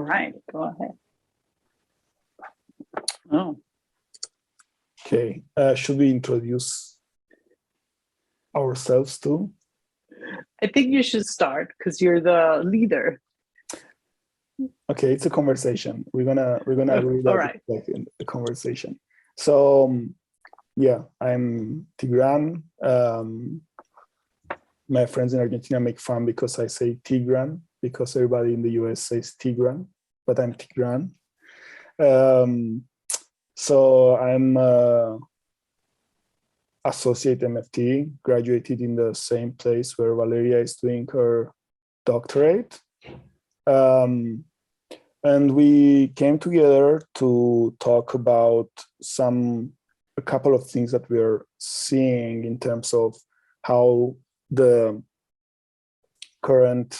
right, go ahead. Oh, Okay, should we introduce ourselves too? I think you should start because you're the leader. Okay, it's a conversation. We're gonna agree All that right. it's like a conversation. So yeah, I'm Tigran. My friends in Argentina make fun because I say Tigran, because everybody in the US says Tigran, but I'm Tigran. So I'm associate MFT, graduated in the same place where Valeria is doing her doctorate. And we came together to talk about a couple of things that we're seeing in terms of how the current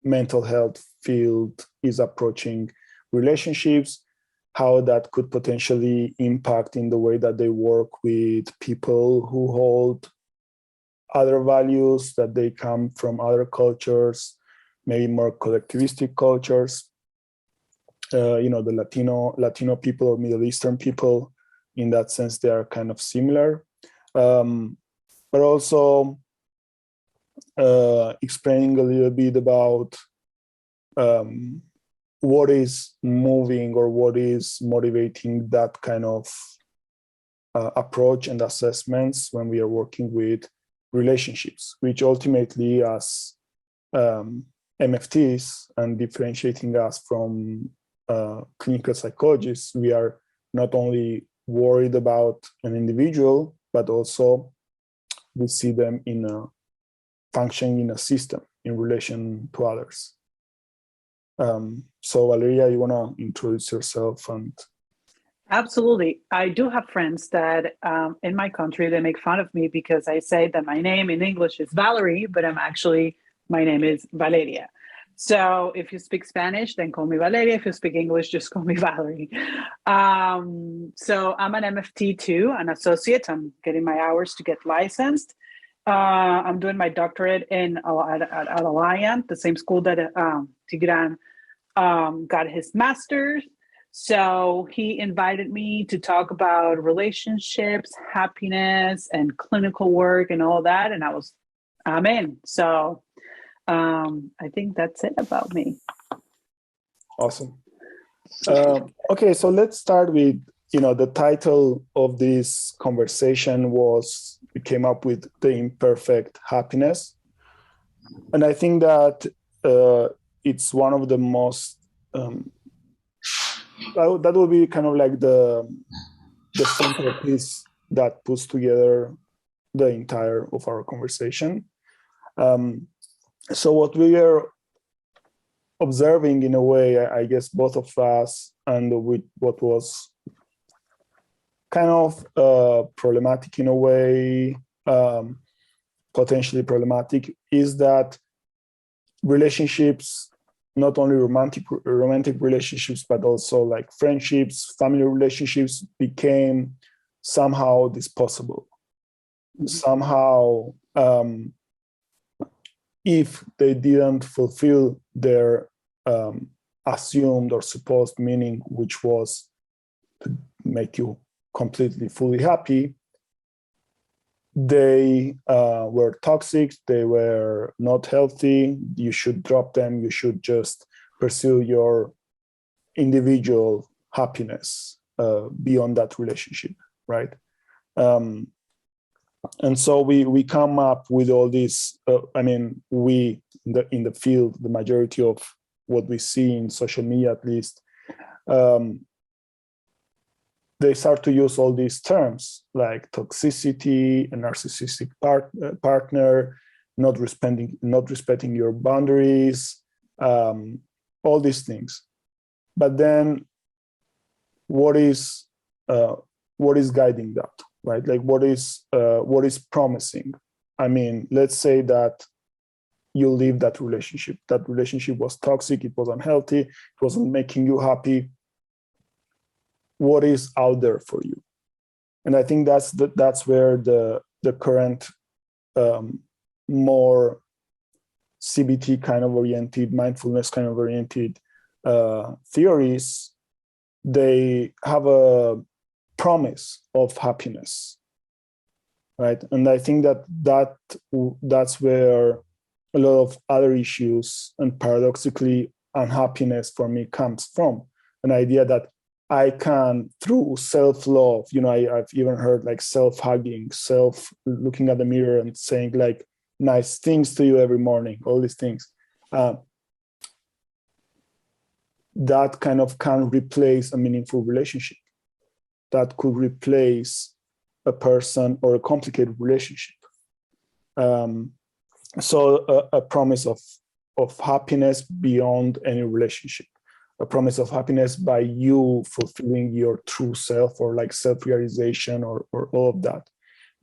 mental health field is approaching relationships, how that could potentially impact in the way that they work with people who hold other values, that they come from other cultures, maybe more collectivistic cultures. The Latino people or Middle Eastern people, in that sense, they are kind of similar. But also explaining a little bit about what is moving or what is motivating that kind of approach and assessments when we are working with relationships, which ultimately, as MFTs and differentiating us from clinical psychologists, we are not only worried about an individual, but also we see them in a functioning in a system in relation to others. So Valeria, you want to introduce yourself? And Absolutely. I do have friends that in my country, they make fun of me because I say that my name in English is Valerie, but my name is Valeria. So if you speak Spanish, then call me Valeria. If you speak English, just call me Valerie. So I'm an MFT too, an associate. I'm getting my hours to get licensed. I'm doing my doctorate at Alliant, the same school that Tigran got his master's. So he invited me to talk about relationships, happiness, and clinical work and all that. And I'm in. So I think that's it about me. awesome. Okay, so let's start with, the title of this conversation we came up with the imperfect happiness. And I think that it's one of the most, that will be kind of like the central piece that puts together the entire of our conversation. So what we are observing in a way, I guess both of us, and with what was kind of problematic in a way, potentially problematic, is that relationships, not only romantic relationships, but also like friendships, family relationships, became somehow disposable. Somehow, if they didn't fulfill their assumed or supposed meaning, which was to make you completely, fully happy, they were toxic, they were not healthy, you should drop them, you should just pursue your individual happiness beyond that relationship, right? And so we come up with all this, we in the field, the majority of what we see in social media at least, they start to use all these terms like toxicity, a narcissistic partner, not respecting your boundaries, all these things. But then what is guiding that, right? Like what is promising? I mean, let's say that you leave that relationship. That relationship was toxic, it was unhealthy, it wasn't making you happy. What is out there for you? And I think that's where the current more CBT kind of oriented, mindfulness kind of oriented theories, they have a promise of happiness, right? And I think that's where a lot of other issues and paradoxically unhappiness for me comes from. An idea that I can, through self-love, I've even heard like self-hugging, looking at the mirror and saying like nice things to you every morning, all these things. That kind of can replace a meaningful relationship. That could replace a person or a complicated relationship. So a promise of happiness beyond any relationship, a promise of happiness by you fulfilling your true self, or like self-realization, or all of that.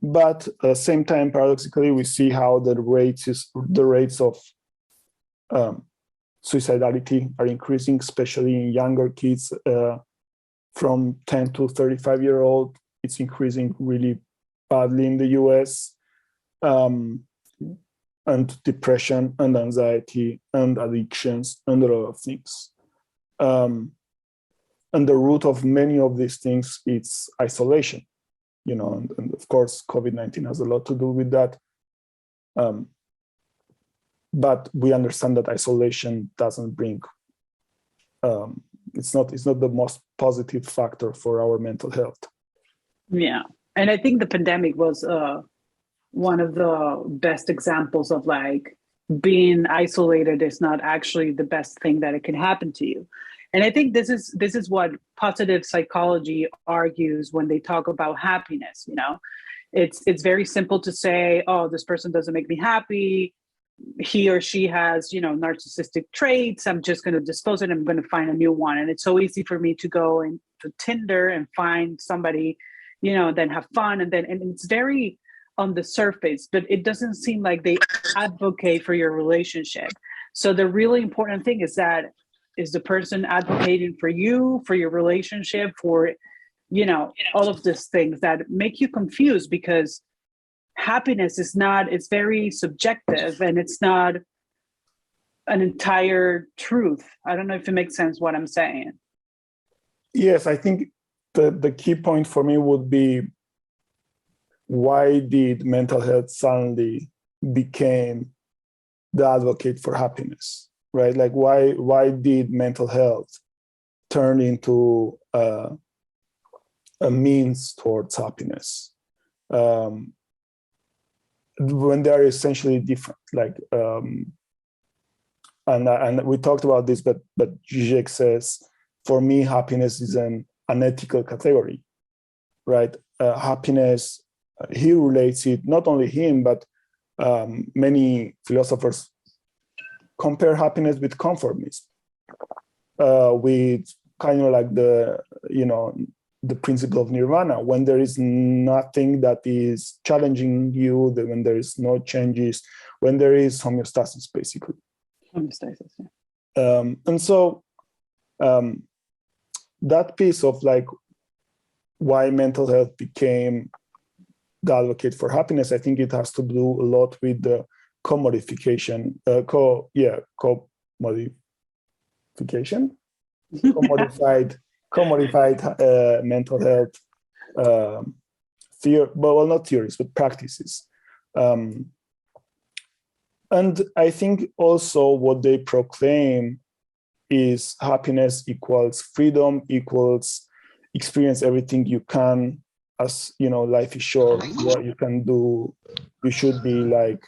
But at the same time, paradoxically, we see how the rates of suicidality are increasing, especially in younger kids, from 10 to 35-year-old. It's increasing really badly in the US. And depression and anxiety and addictions and a lot of things. And the root of many of these things, it's isolation, and of course, COVID-19 has a lot to do with that. But we understand that isolation doesn't bring, it's not the most positive factor for our mental health. Yeah. And I think the pandemic was one of the best examples of like being isolated is not actually the best thing that it can happen to you. And I think this is what positive psychology argues when they talk about happiness. It's very simple to say, oh, this person doesn't make me happy. He or she has, narcissistic traits. I'm just going to dispose it. I'm going to find a new one. And it's so easy for me to go into Tinder and find somebody, then have fun. And it's very on the surface, but it doesn't seem like they advocate for your relationship. So the really important thing is the person advocating for you, for your relationship, for, all of these things that make you confused, because happiness it's very subjective, and it's not an entire truth. I don't know if it makes sense what I'm saying. Yes, I think the key point for me would be, why did mental health suddenly became the advocate for happiness, right? Like why did mental health turn into a means towards happiness, when they are essentially different? Like, and we talked about this, but Zizek says, for me, happiness is an unethical category, right? Happiness, he relates it, not only him, but many philosophers compare happiness with conformism, with kind of like the principle of nirvana, when there is nothing that is challenging you, when there is no changes, when there is homeostasis, basically. Homeostasis, yeah. And so that piece of like why mental health became the advocate for happiness, I think it has to do a lot with the commodification, commodified mental health theory, well, not theories, but practices. And I think also what they proclaim is happiness equals freedom, equals experience everything you can. As life is short, what you can do, you should be like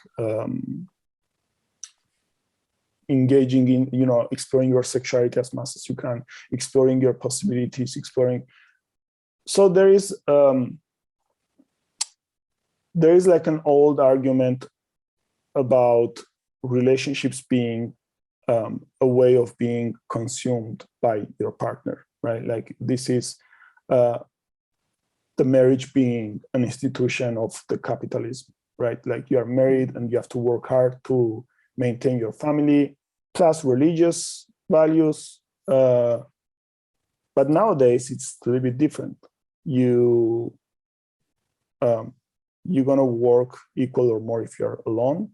engaging in, exploring your sexuality as much as you can, exploring your possibilities, So there is like an old argument about relationships being a way of being consumed by your partner, right? Like this is the marriage being an institution of the capitalism, right? Like you are married and you have to work hard to maintain your family, plus religious values. But nowadays it's a little bit different. You're gonna work equal or more if you're alone.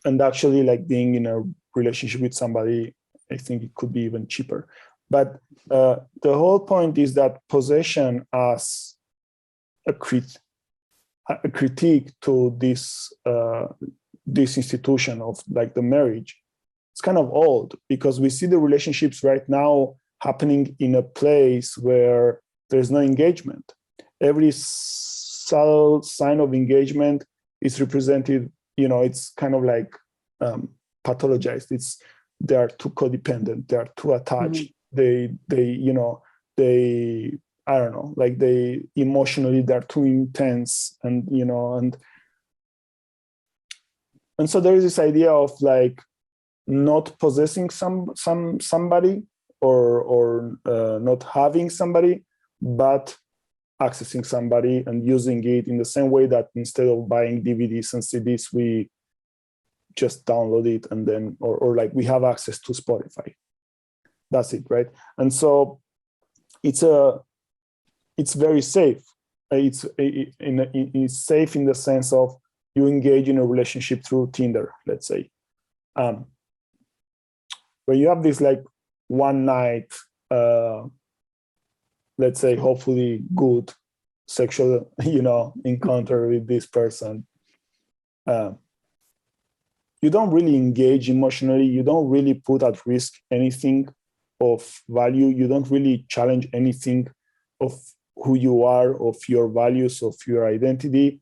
and actually like being in a relationship with somebody, I think it could be even cheaper. But the whole point is that possession as a critique to this institution of like the marriage, it's kind of old, because we see the relationships right now happening in a place where there's no engagement. Every subtle sign of engagement is represented, it's kind of like pathologized. They are too codependent, they are too attached. They I don't know, like they emotionally, they're too intense, and and so there is this idea of like not possessing somebody or not having somebody, but accessing somebody and using it in the same way that instead of buying DVDs and CDs, we just download it, and then or like we have access to Spotify. That's it, right? And so it's very safe. It's safe in the sense of you engage in a relationship through Tinder, let's say. When you have this like one night, let's say hopefully good sexual, encounter with this person, you don't really engage emotionally. You don't really put at risk anything of value. You don't really challenge anything of who you are, of your values, of your identity.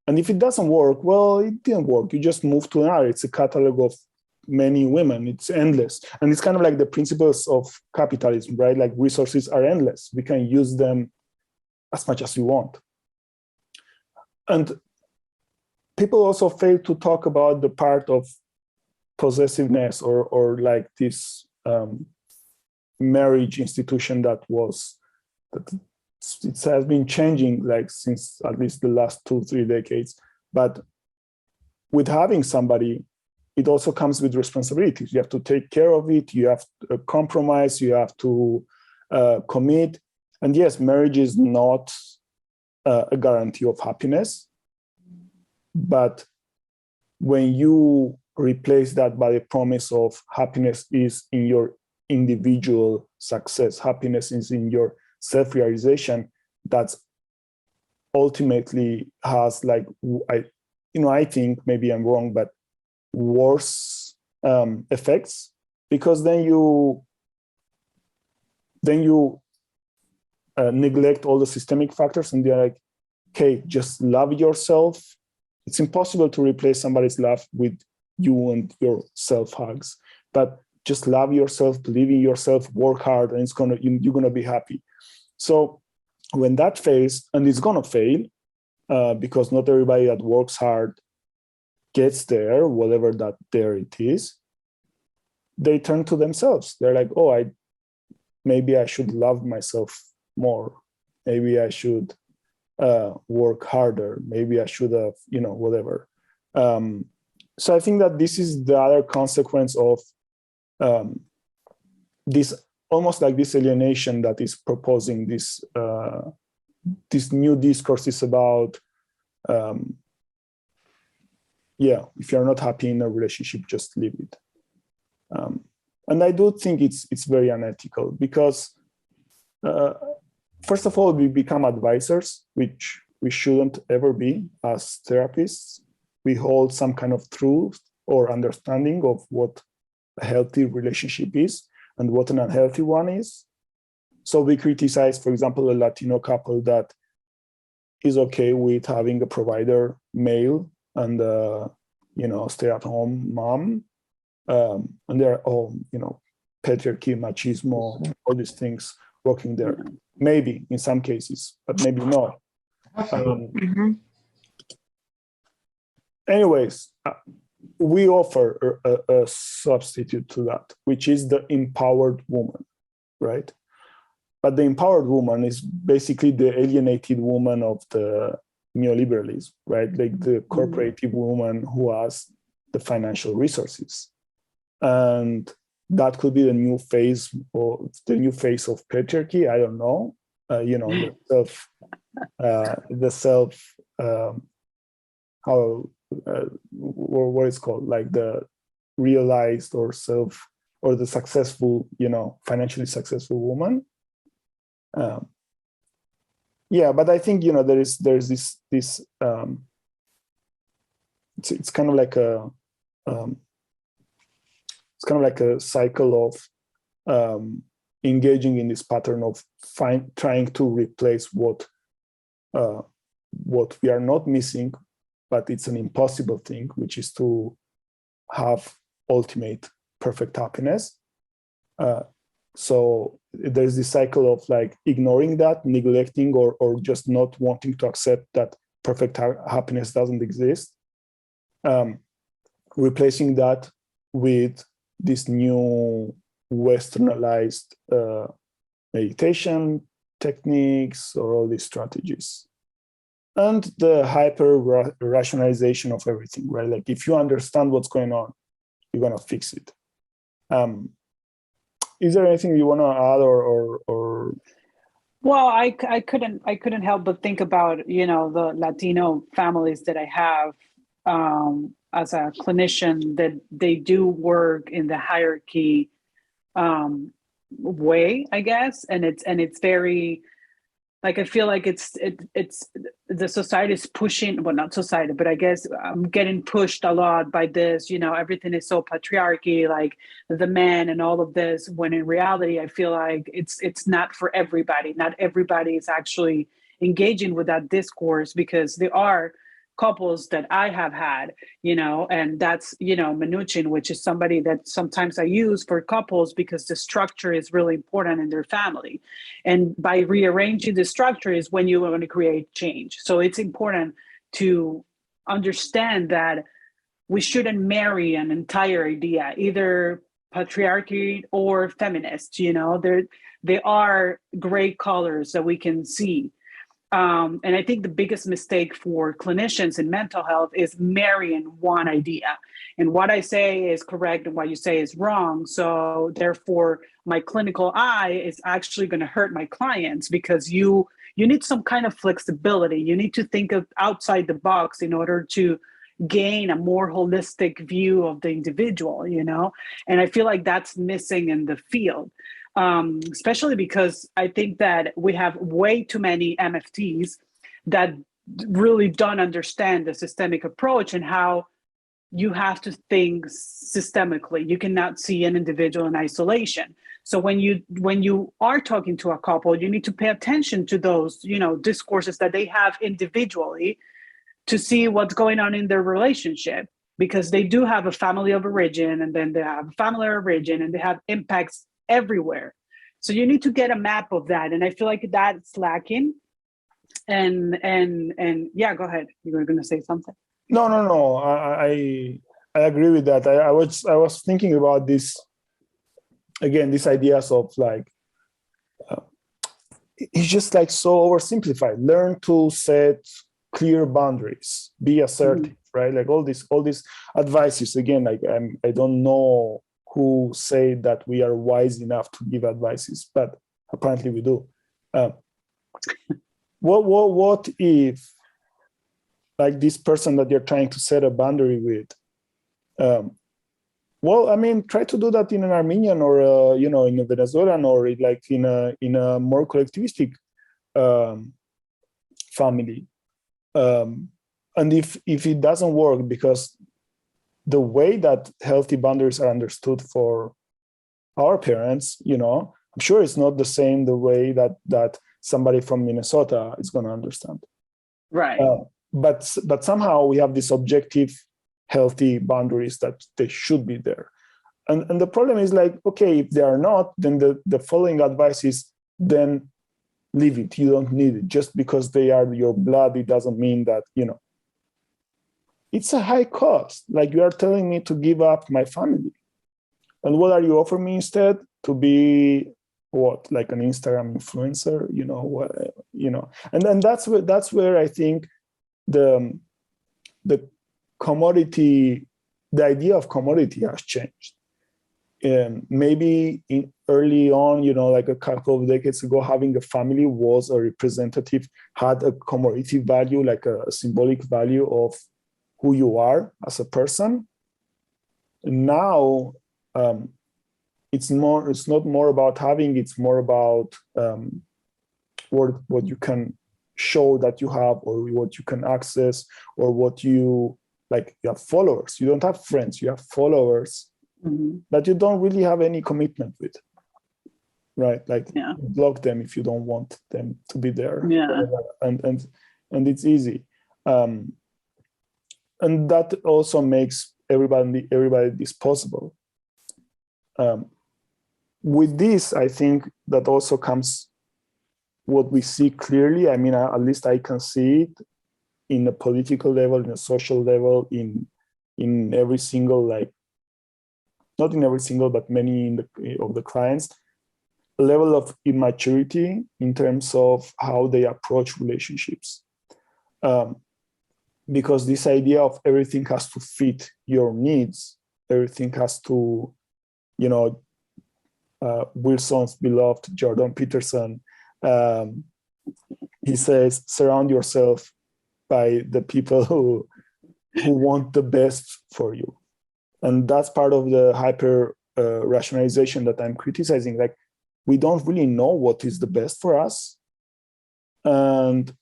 And if it doesn't work, well, it didn't work. You just move to another. It's a catalog of many women. It's endless. And it's kind of like the principles of capitalism, right? Like resources are endless. We can use them as much as we want. And people also fail to talk about the part of possessiveness or like this marriage institution that it has been changing like since at least the last 2-3 decades. But with having somebody, it also comes with responsibilities. You have to take care of it. You have to compromise. You have to commit. And yes, marriage is not a guarantee of happiness. But when you replace that by the promise of happiness is in your individual success, happiness is in your self-realization, that's ultimately has like, I think maybe I'm wrong, but worse effects, because then you neglect all the systemic factors, and they're like, okay, just love yourself. It's impossible to replace somebody's love with you and your self-hugs, but just love yourself, believe in yourself, work hard, and you're gonna be happy. So when that fails, and it's gonna fail, because not everybody that works hard gets there, whatever that there it is, they turn to themselves. They're like, oh, maybe I should love myself more. Maybe I should work harder. Maybe I should have, whatever. So I think that this is the other consequence of this, almost like this alienation that is proposing this new discourses about, if you're not happy in a relationship, just leave it. And I do think it's very unethical, because first of all, we become advisors, which we shouldn't ever be as therapists. We hold some kind of truth or understanding of what a healthy relationship is and what an unhealthy one is. So we criticize, for example, a Latino couple that is okay with having a provider male and stay-at-home mom, and they're all patriarchy, machismo, all these things working there. Maybe in some cases, but maybe not. Anyways, we offer a substitute to that, which is the empowered woman, right? But the empowered woman is basically the alienated woman of the neoliberalism, right? Like the corporative woman who has the financial resources. And that could be the new phase of patriarchy. I don't know. The self, how what it's called, like the realized or the successful, financially successful woman. Yeah, but I think there's this it's kind of like a cycle of engaging in this pattern of trying to replace what we are not missing, but it's an impossible thing, which is to have ultimate perfect happiness. So there's this cycle of like ignoring that, neglecting, or just not wanting to accept that perfect happiness doesn't exist. Replacing that with this new westernized meditation techniques or all these strategies. And the hyper rationalization of everything, right? Like if you understand what's going on, you're gonna fix it. Is there anything you want to add or? Well, I couldn't help but think about the Latino families that I have as a clinician, that they do work in the hierarchy way, I guess, and it's very, like, I feel like it's the society is pushing, well, not society, but I guess I'm getting pushed a lot by this, everything is so patriarchy, like the man and all of this, when in reality, I feel like it's not for everybody. Not everybody is actually engaging with that discourse, because there are couples that I have had, and that's, Minuchin, which is somebody that sometimes I use for couples because the structure is really important in their family. And by rearranging the structure is when you want to create change. So it's important to understand that we shouldn't marry an entire idea, either patriarchy or feminist, they are gray colors that we can see. And I think the biggest mistake for clinicians in mental health is marrying one idea. And what I say is correct and what you say is wrong. So therefore, my clinical eye is actually going to hurt my clients, because you need some kind of flexibility. You need to think of outside the box in order to gain a more holistic view of the individual, and I feel like that's missing in the field. Especially because I think that we have way too many MFTs that really don't understand the systemic approach and how you have to think systemically. You cannot see an individual in isolation. So when you are talking to a couple, you need to pay attention to those, discourses that they have individually to see what's going on in their relationship, because they do have a family of origin, and then they have a family of origin, and they have impacts everywhere. So you need to get a map of that. And I feel like that's lacking. And yeah, go ahead. You were going to say something. No. I agree with that. I was thinking about this again, these ideas of like, it's just like so oversimplified. Learn to set clear boundaries, be assertive, right? Like all these advices, again, like I don't know who say that we are wise enough to give advices, but apparently we do. What if, like, this person that you're trying to set a boundary with, try to do that in an Armenian or in a Venezuelan, or like in a more collectivistic family. And if it doesn't work, because the way that healthy boundaries are understood for our parents, I'm sure it's not the same the way that somebody from Minnesota is going to understand. Right. But somehow we have these objective, healthy boundaries that they should be there. And the problem is, like, okay, if they are not, then the following advice is, then leave it. You don't need it. Just because they are your blood, it doesn't mean that, it's a high cost. Like, you are telling me to give up my family. And what are you offering me instead? To be what? Like an Instagram influencer, And then that's where I think the commodity, the idea of commodity has changed. Maybe early on, like a couple of decades ago, having a family was a representative, had a commodity value, like a symbolic value of who you are as a person. Now it's not more about having, it's more about what you can show that you have, or what you can access, or what you like. You have followers. You don't have friends, you have followers that you don't really have any commitment with, right? Like, block them if you don't want them to be there. And it's easy, and that also makes everybody this possible. With this, I think that also comes what we see clearly. I mean, at least I can see it in a political level, in a social level, in every single, like, not in every single, but many of the clients, a level of immaturity in terms of how they approach relationships. Because this idea of everything has to fit your needs, everything has to, Wilson's beloved Jordan Peterson, he says, surround yourself by the people who want the best for you. And that's part of the hyper rationalization that I'm criticizing. Like, we don't really know what is the best for us. And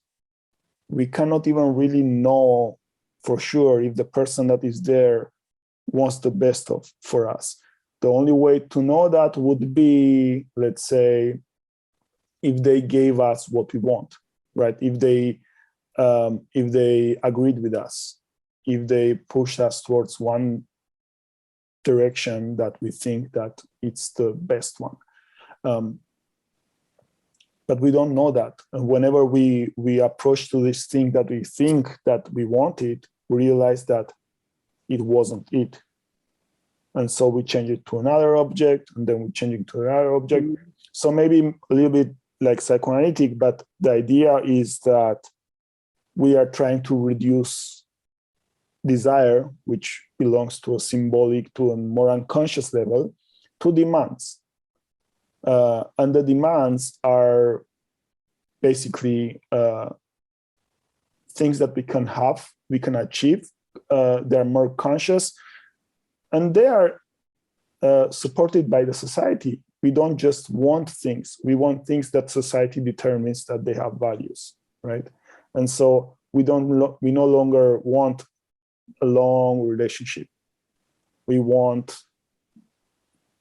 we cannot even really know for sure if the person that is there wants the best for us. The only way to know that would be, let's say, if they gave us what we want, right? If they agreed with us, if they pushed us towards one direction that we think that it's the best one. But we don't know that. And whenever we approach to this thing that we think that we wanted, we realize that it wasn't it. And so we change it to another object, and then we change it to another object. So maybe a little bit like psychoanalytic, but the idea is that we are trying to reduce desire, which belongs to a symbolic, to a more unconscious level, to demands. And the demands are basically things that we can have, we can achieve. They're more conscious, and they are supported by the society. We don't just want things. We want things that society determines that they have values, right? And so we no longer want a long relationship. We want,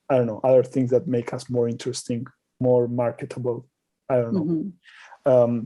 I don't know, other things that make us more interesting, more marketable. I don't know.